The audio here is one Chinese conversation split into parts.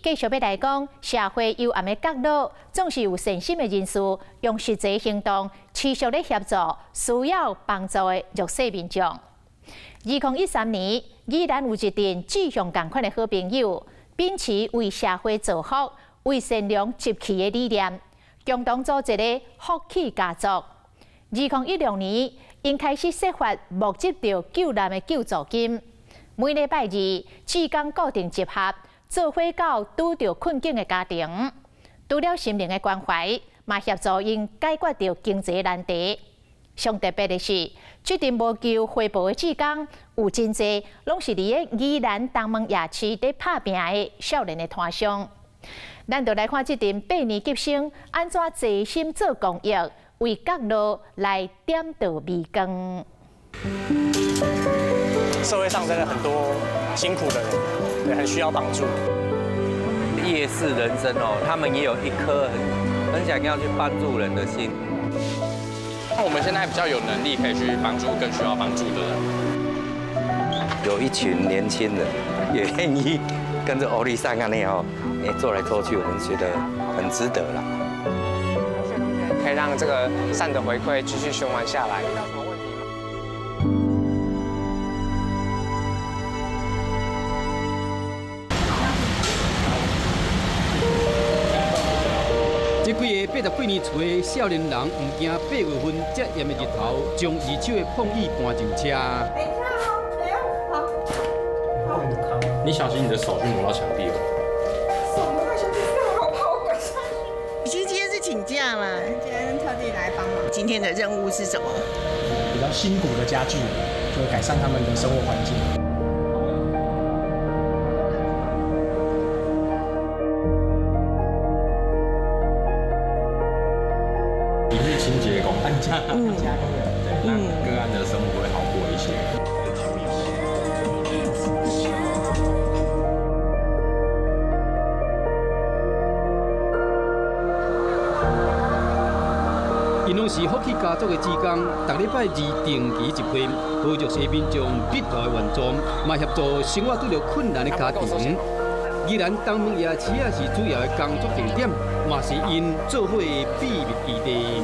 继续要来讲，社会幽暗的角落，总是有善心的人士用实际行动持续咧协助需要帮助的弱势民众。2013年，依然有一群志向同款的好朋友，秉持为社会造福、为善良集气的理念，共同组一个福气家族。2016年，因开始设法募集到救难的救助金，每礼拜二志工固定集合。做伙到拄着困境的家庭，除了心灵的关怀，嘛协助因解决到经济难题。上特别的是，这阵无求回报的志工，有真侪拢是伫个宜兰东门夜市伫拍拼的少年的团商。咱就来看这阵百年级生安怎齐心做公益，为角落来点导微光。社会上真的很多辛苦的人，对，很需要帮助。夜市人生哦，他们也有一颗很想要去帮助人的心。那我们现在比较有能力可以去帮助更需要帮助的人。有一群年轻人也愿意跟着欧丽莎那样做来做去，我们觉得很值得啦。可以让这个善的回馈继续循环下来。这几个80几年厝的少年人，唔惊8月份遮炎的日头，将二手的碰椅搬上车。等一下哦，哎呦，好。你小心你的手去磨到墙壁哦。手磨到墙壁，好怕我滚下去。其实今天是请假啦，今天特地来帮忙。今天的任务是什么？比较辛苦的家具，就改善他们的生活环境。一日清洁工，加工人，对，让个案的生活会好过一些。因拢是福气家族的志工，逐礼拜二定期集会，和弱势民众必要的援助，嘛协助生活遇到困难的家庭。依然东门夜市也是主要的工作重点，嘛是因做伙的秘密基地。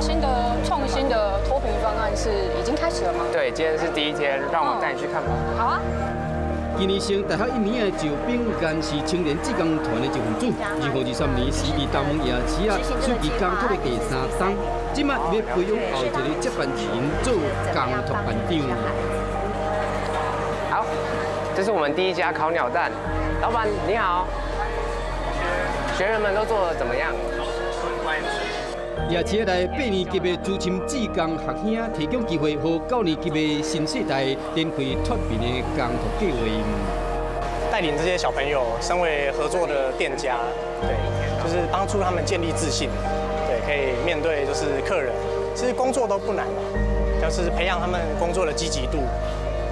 新的创新的脱贫方案是已经开始了吗？对，今天是第一天，让我带你去看吧。好啊。今年升大学1年的赵炳干是青年志工团的一份子。2023年是以东门夜市暑期工作的第3档，即卖要培养后一个接班人做工作班长。好，这是我们第一家烤鸟蛋，老板你好。学员们都做得怎么样？夜市内8年级的资深志工学兄提供机会，和9年级的新世代展开脱贫的工作计划。带领这些小朋友，身为合作的店家，对，就是帮助他们建立自信，对，可以面对就是客人。其实工作都不难，就是培养他们工作的积极度，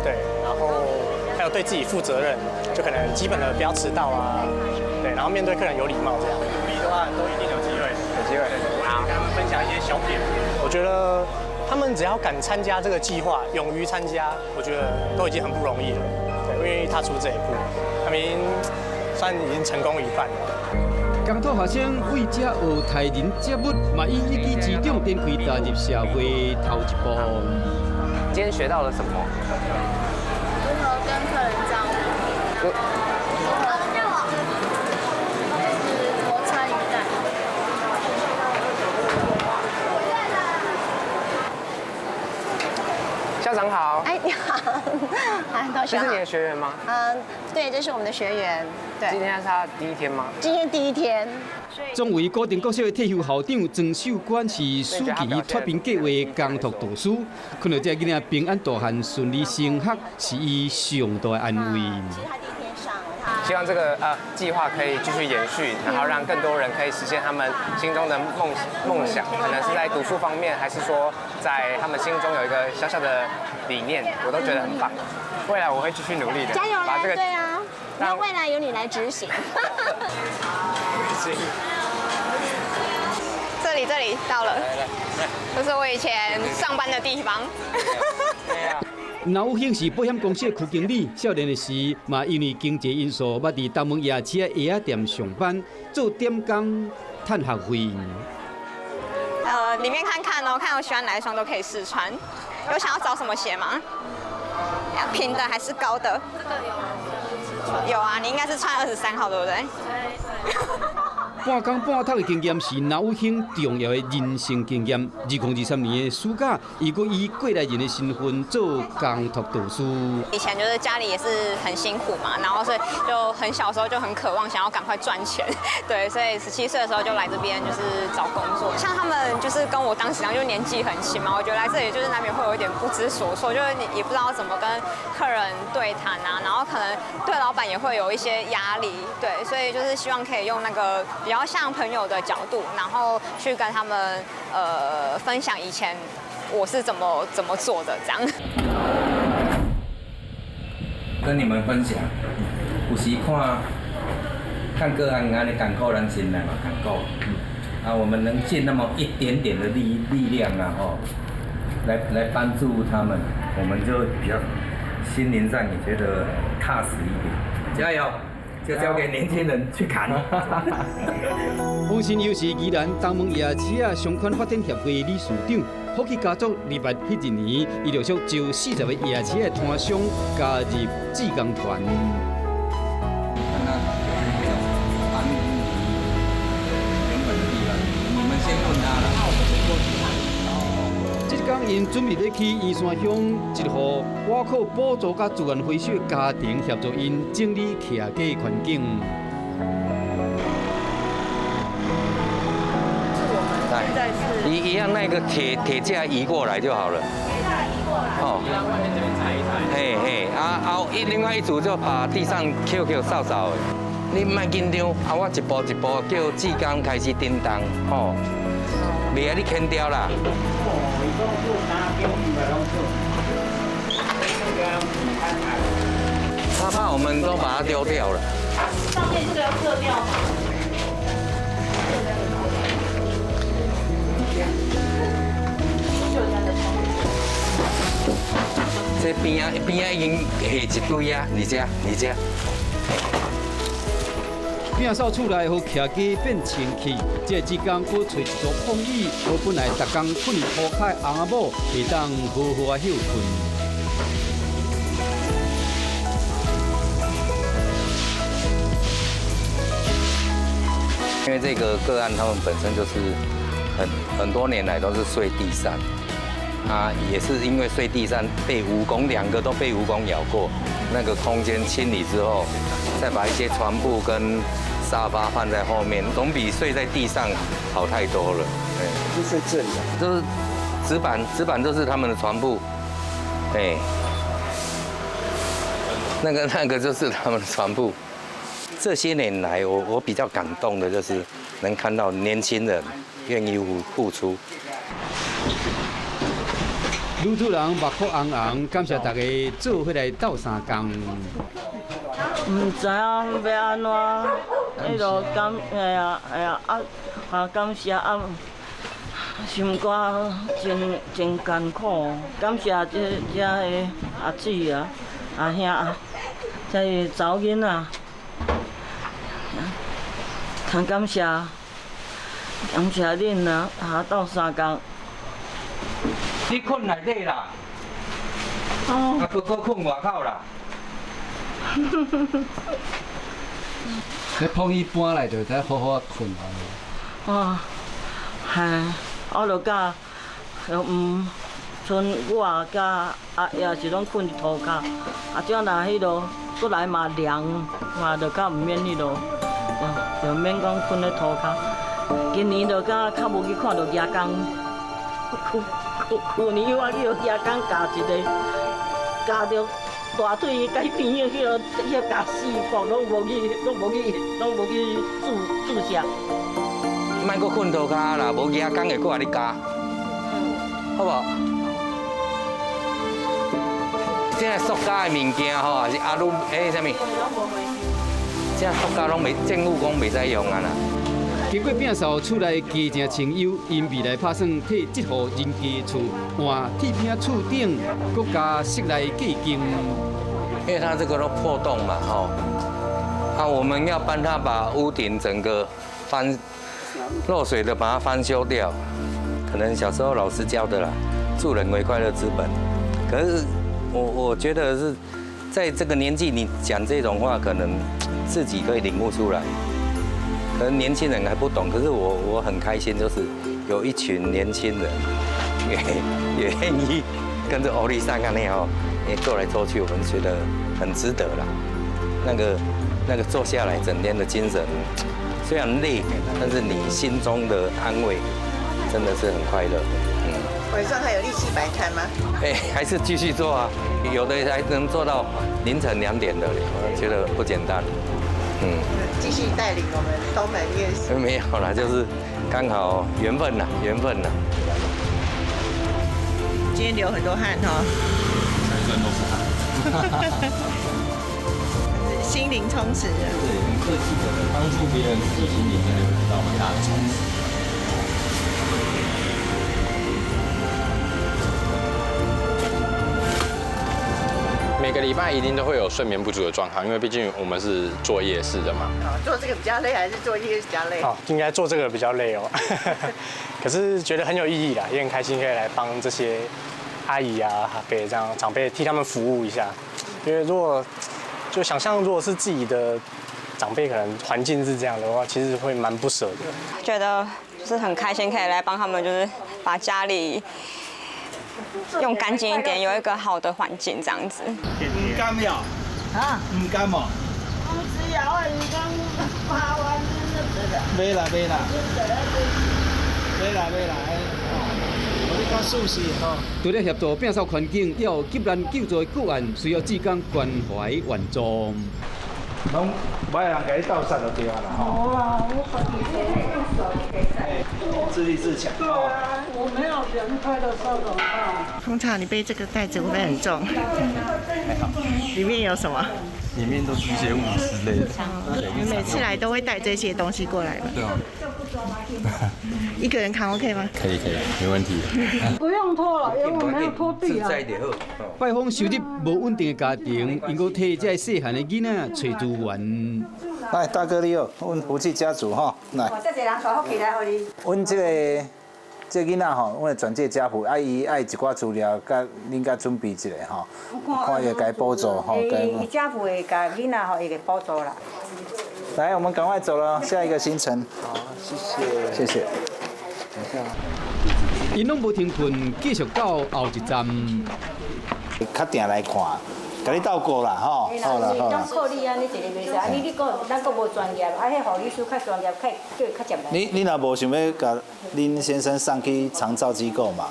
对，然后还有对自己负责任，就可能基本的不要迟到啊，对，然后面对客人有礼貌这样。努力的话，都一定有机会，有机会。好，跟他们分享一些小撇步。我觉得他们只要敢参加这个计划，勇于参加，我觉得都已经很不容易了。对，愿意踏出这一步，他们算已经成功一半了。工托学生为这学待人接物，嘛以一己之长展开踏入社会头一步。今天学到了什么？如何跟客人交流？国餐鱼蛋。校长好。哎，你好，同学好。这是你的学员吗？对，这是我们的学员。对，今天是他第一天吗？今天第一天。作为高定国小的退休校长曾秀官是暑期脱贫计划的工作导师，看到这囡仔平安大汉顺利升学，是伊上大的安慰。其实他第一天上，希望这个计划可以继续延续，然后让更多人可以实现他们心中的梦想，可能是在读书方面，还是说在他们心中有一个小小的理念，我都觉得很棒。未来我会继续努力的，加油啦！把这个对啊，那未来由你来执行。这里到了，这是我以前上班的地方。对呀。老有兴是保险公司的区经理，少年的时嘛因为经济因素，捌伫东门夜市的鞋仔店上班，做点工赚学费。里面看看哦，看我喜欢哪一双都可以试穿。有想要找什么鞋吗？平的还是高的？有啊，你应该是穿23号，对不对？半工半读的经验是老有兴重要的人生经验。2023年的暑假，伊阁以过来人的身份做工读导师。以前就是家里也是很辛苦嘛，然后所以就很小时候就很渴望想要赶快赚钱，对，所以17岁的时候就来这边就是找工作。像他们就是跟我当时一样，就年纪很轻嘛，我觉得来这里就是难免会有一点不知所措，就是你也不知道怎么跟客人对谈啊，然后可能对老板也会有一些压力，对，所以就是希望可以用那个比较像朋友的角度，然后去跟他们分享以前我是怎么做的这样。跟你们分享，有时看个案安尼艰苦，咱心内嘛艰苦。啊，我们能尽那么一点点的力量啊，来帮助他们，我们就比较心灵上也觉得踏实一点。加油！就交给年轻人去砍。王新友是宜兰东门夜市啊商圈发展协会理事长，福气家族2月迄一年，伊陆续招40个夜市的摊商加入志工团。因准备要去宜山乡一户外口补助甲资源回收的家庭，协助因整理徛家的环境。一样那个铁架移过来就好了。哦。嘿嘿，另外一组就把地上 QQ 扫扫的。你莫紧张，我一步一步叫志工开始叮当，吼。袂啊，你牵掉啦。他怕我们都把它丢掉了。上面这个要撤掉吗？这边啊已经下一堆啊，你这。摒扫厝内，互徛家变清气。这志工搁找一座空椅，互本来逐工困涂骹的翁仔某，会当好好啊休困。因为这个个案，他们本身就是很多年来都是睡地上，啊，也是因为睡地上被蜈蚣2个都被蜈蚣咬过，那个空间清理之后，再把一些床铺跟沙发放在后面，总比睡在地上好太多了。就睡这里啊？就是纸板就是他们的床铺，哎，那个就是他们的床铺。这些年来，我比较感动的就是能看到年轻人愿意付出。女主人目眶红红，感谢大家做伙来斗相共。唔知啊，要安怎？迄落感谢啊，心肝真艰苦，感谢这个阿姊啊、阿兄，这个查某囡仔，通感谢恁啊，斗相共。你困内底啦？哦。啊，哥困外口啦。你碰伊搬来就再好好困啊。哦，系，我就甲，剩我甲阿爷是拢困伫涂骹，种若迄落过来嘛凉，嘛就较毋免迄落，就免讲困咧涂骹。今年就较无去看到牙工，去年我去到牙工教一个，教着。大腿改变迄个夹死骨，拢无去注射。莫搁困涂骹啦，无牙工会搁来你夹，好无？这塑胶的物件吼，还是阿鲁啥物？这塑胶拢袂，政府讲袂使用啊啦。经过摒扫厝内家正清幽，因未来打算替这户人家厝换铁片厝顶，搁加室内计经。因为它这个都破洞嘛，我们要帮他把屋顶整个漏水的把它翻修掉。可能小时候老师教的啦，助人为快乐之本。可是我觉得是在这个年纪，你讲这种话，可能自己可以领悟出来。可能年轻人还不懂，可是我很开心，就是有一群年轻人也愿意跟着欧丽莎干那也做来做去，我们觉得很值得啦。那个坐下来整天的精神，虽然累，但是你心中的安慰真的是很快乐。晚上还有力气摆摊吗？还是继续做啊，有的还能做到凌晨2点的，我觉得不简单。继续带领我们东门夜市。没有啦，就是刚好缘分啦。今天流很多汗哈，全身都是汗，心灵充实的。对，很客气的帮助别人，自己心里真的有得到很大的充实。每个礼拜一定都会有睡眠不足的状况，因为毕竟我们是做夜市的嘛。做这个比较累，还是做夜市比较累？应该做这个比较累哦。可是觉得很有意义啦，也很开心可以来帮这些阿姨啊、阿伯这样长辈替他们服务一下。因为如果就想象，如果是自己的长辈，可能环境是这样的话，其实会蛮不舍的。觉得就是很开心，可以来帮他们，就是把家里用干净一点，有一个好的环境这样子。唔甘呀？啊？唔甘哦？唔是呀，我唔甘爬完没啦。我你讲熟悉吼。为了协助摒扫环境，也有急难救助的个案，需要志工关怀援助。拢歹人给你斗杀就对啊啦吼。无啊，我自己用手可以晒。自立自强。对啊，我没有人拍的时候怎么办？通常你背这个袋子会不会很重？还好。里面有什么？里面都是一些物之类的。你每次来都会带这些东西过来吗？对啊。一个人扛 OK 吗？可以，没问题。不用拖了，因为我没有拖地啊。拜访收入无稳定的家庭，因搁替这细汉的囡仔找资源。来，大哥你好，阮福气家族吼，来。这个人带福气来互你。阮这囡仔吼，阮会转介家父，伊爱一寡资料，甲恁甲准备一下吼，看伊该补助吼。伊家父会甲囡仔吼，伊会补助啦。来，我们赶快走了，下一个行程。好，谢谢。因拢无停困，继续到后一站。较定来看，甲你斗过啦，吼。好啦。靠你安尼一个袂使，你讲咱阁无专业，迄护理师较专业，较叫伊较接来。你若无想要甲恁先生送去长照机构嘛？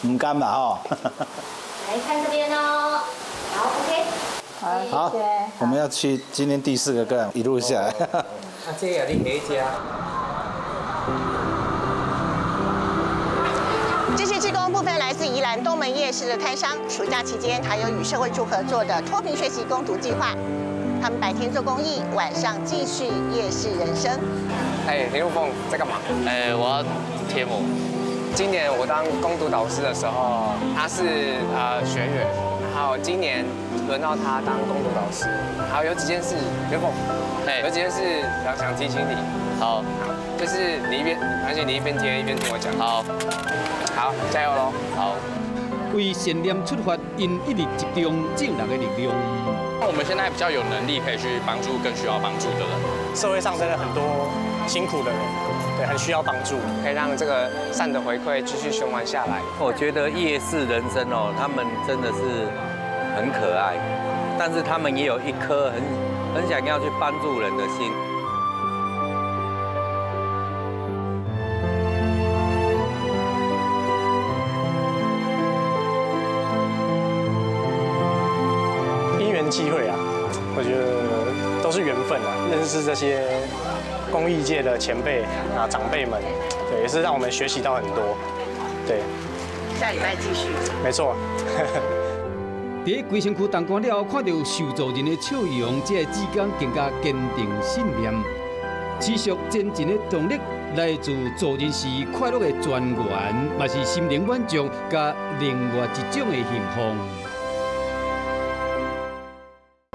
唔甘嘛吼。来看这边哦，好 OK。好，我们要去今天第4个个案，一路下来。这也你回家。这些志工部分来自宜兰东门夜市的摊商，暑假期间还有与社会处合作的脱贫学习工读计划。他们白天做公益，晚上继续夜市人生。林路凤在干嘛？我要贴膜。今年我当工读导师的时候，他是学员，然后今年轮到他当工读导师。还有几件事，林凤，有几件事想提醒你。好，就是你一边，而且你一边贴一边听我讲。好，加油喽！好。为善念出发，因一直集中正能的力量。我们现在比较有能力可以去帮助更需要帮助的人。社会上真的很多辛苦的人，对，很需要帮助，可以让这个善的回馈继续循环下来。我觉得夜市人生哦，他们真的是很可爱，但是他们也有一颗很想要去帮助人的心。因缘际会啊，我觉得都是缘分啊。认识这些公益界的前辈啊、长辈们，对，也是让我们学习到很多。对，下礼拜继续。没错。在规身躯动光了后，看到受助人的笑容，这志工更加坚定信念。持续前进的动力来自做人时快乐的泉源，嘛是心灵满足，甲另外一种的幸福。